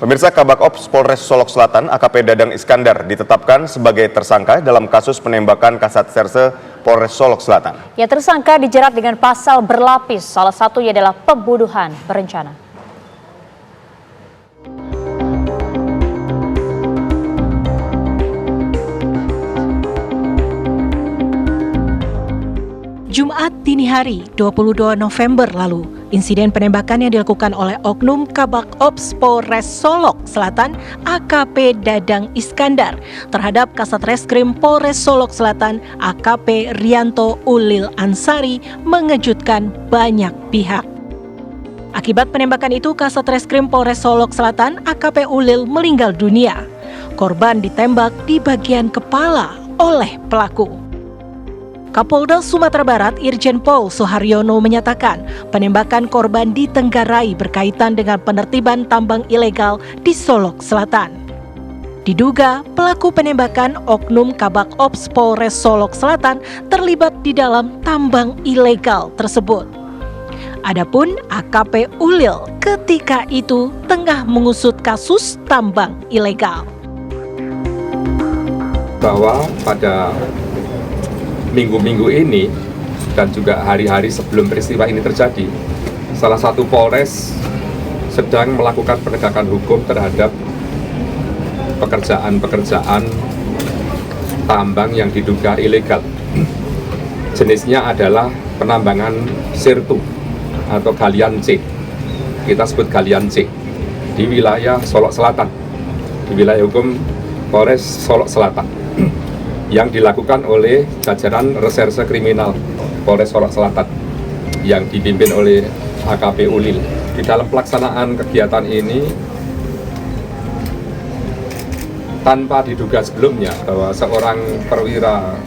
Pemirsa, Kabak Ops Polres Solok Selatan AKP Dadang Iskandar ditetapkan sebagai tersangka dalam kasus penembakan Kasat Serse Polres Solok Selatan. Ya, tersangka dijerat dengan pasal berlapis, salah satunya adalah pembunuhan berencana. Jumat dini hari 22 November lalu, insiden penembakan yang dilakukan oleh oknum Kabak Ops Polres Solok Selatan AKP Dadang Iskandar terhadap Kasat Reskrim Polres Solok Selatan AKP Rianto Ulil Ansari mengejutkan banyak pihak. Akibat penembakan itu, Kasat Reskrim Polres Solok Selatan AKP Ulil meninggal dunia. Korban ditembak di bagian kepala oleh pelaku. Kapolda Sumatera Barat Irjen Pol Suharyono menyatakan penembakan korban ditenggarai berkaitan dengan penertiban tambang ilegal di Solok Selatan. Diduga pelaku penembakan oknum Kabak Ops Polres Solok Selatan terlibat di dalam tambang ilegal tersebut. Adapun AKP Ulil ketika itu tengah mengusut kasus tambang ilegal. Bahwa pada minggu-minggu ini dan juga hari-hari sebelum peristiwa ini terjadi, salah satu Polres sedang melakukan penegakan hukum terhadap pekerjaan-pekerjaan tambang yang diduga ilegal. Jenisnya adalah penambangan sirtu atau galian C. Kita sebut galian C di wilayah Solok Selatan, di wilayah hukum Polres Solok Selatan, yang dilakukan oleh jajaran Reserse Kriminal Polres Solok Selatan yang dipimpin oleh AKP Ulil. Di dalam pelaksanaan kegiatan ini, tanpa diduga sebelumnya bahwa seorang perwira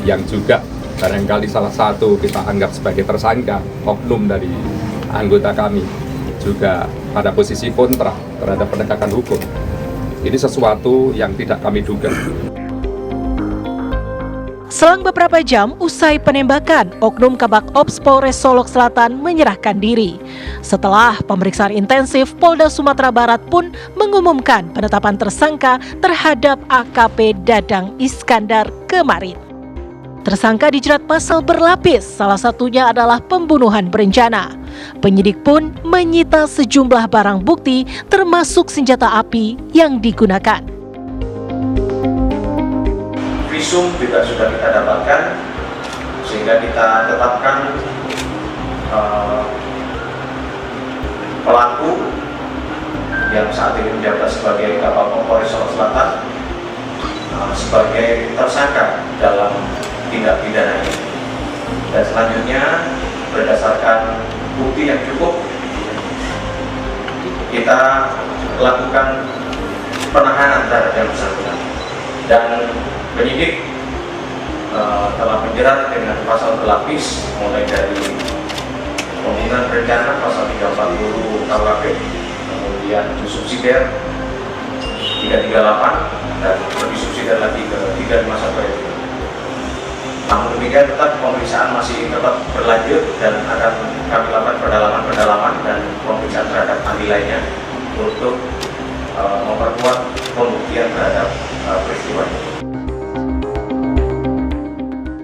yang juga barangkali salah satu kita anggap sebagai tersangka, oknum dari anggota kami, juga pada posisi kontra terhadap penegakan hukum. Ini sesuatu yang tidak kami duga. Selang beberapa jam usai penembakan, oknum Kabak Ops Polres Solok Selatan menyerahkan diri. Setelah pemeriksaan intensif, Polda Sumatera Barat pun mengumumkan penetapan tersangka terhadap AKP Dadang Iskandar kemarin. Tersangka dijerat pasal berlapis, salah satunya adalah pembunuhan berencana. Penyidik pun menyita sejumlah barang bukti termasuk senjata api yang digunakan. Visum juga sudah kita dapatkan sehingga kita tetapkan pelaku yang saat ini menjabat sebagai Kabak Polres Solok Selatan sebagai tersangka dalam tindak pidana ini. Dan selanjutnya berdasarkan bukti yang cukup, kita lakukan penahanan terhadap yang bersangkutan. Dan penyidik telah menjerat dengan pasal berlapis mulai dari pembunuhan berencana pasal 340 KUHP, kemudian subsidiar 338 dan lebih subsidiar lagi ke 351 itu. Namun demikian tetap pemeriksaan masih tetap berlanjut dan akan kami lakukan pendalaman dan pemeriksaan terhadap ahli lainnya untuk memperkuat pembuktian terhadap peristiwa ini.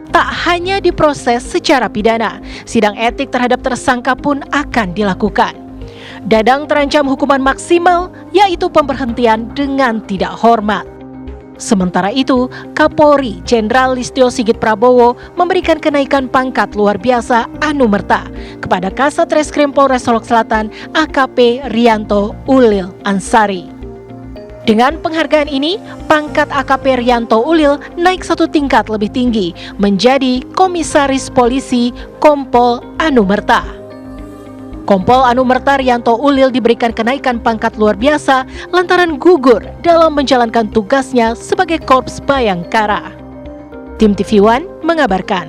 Tak hanya diproses secara pidana, sidang etik terhadap tersangka pun akan dilakukan. Dadang terancam hukuman maksimal, yaitu pemberhentian dengan tidak hormat. Sementara itu, Kapolri Jenderal Listio Sigit Prabowo memberikan kenaikan pangkat luar biasa anumerta kepada Kasat Reskrim Polres Solok Selatan AKP Rianto Ulil Ansari. Dengan penghargaan ini, pangkat AKP Rianto Ulil naik satu tingkat lebih tinggi menjadi Komisaris Polisi Kompol Anumerta. Kompol Anumerta Rianto Ulil diberikan kenaikan pangkat luar biasa lantaran gugur dalam menjalankan tugasnya sebagai Korps Bayangkara. Tim TV One mengabarkan.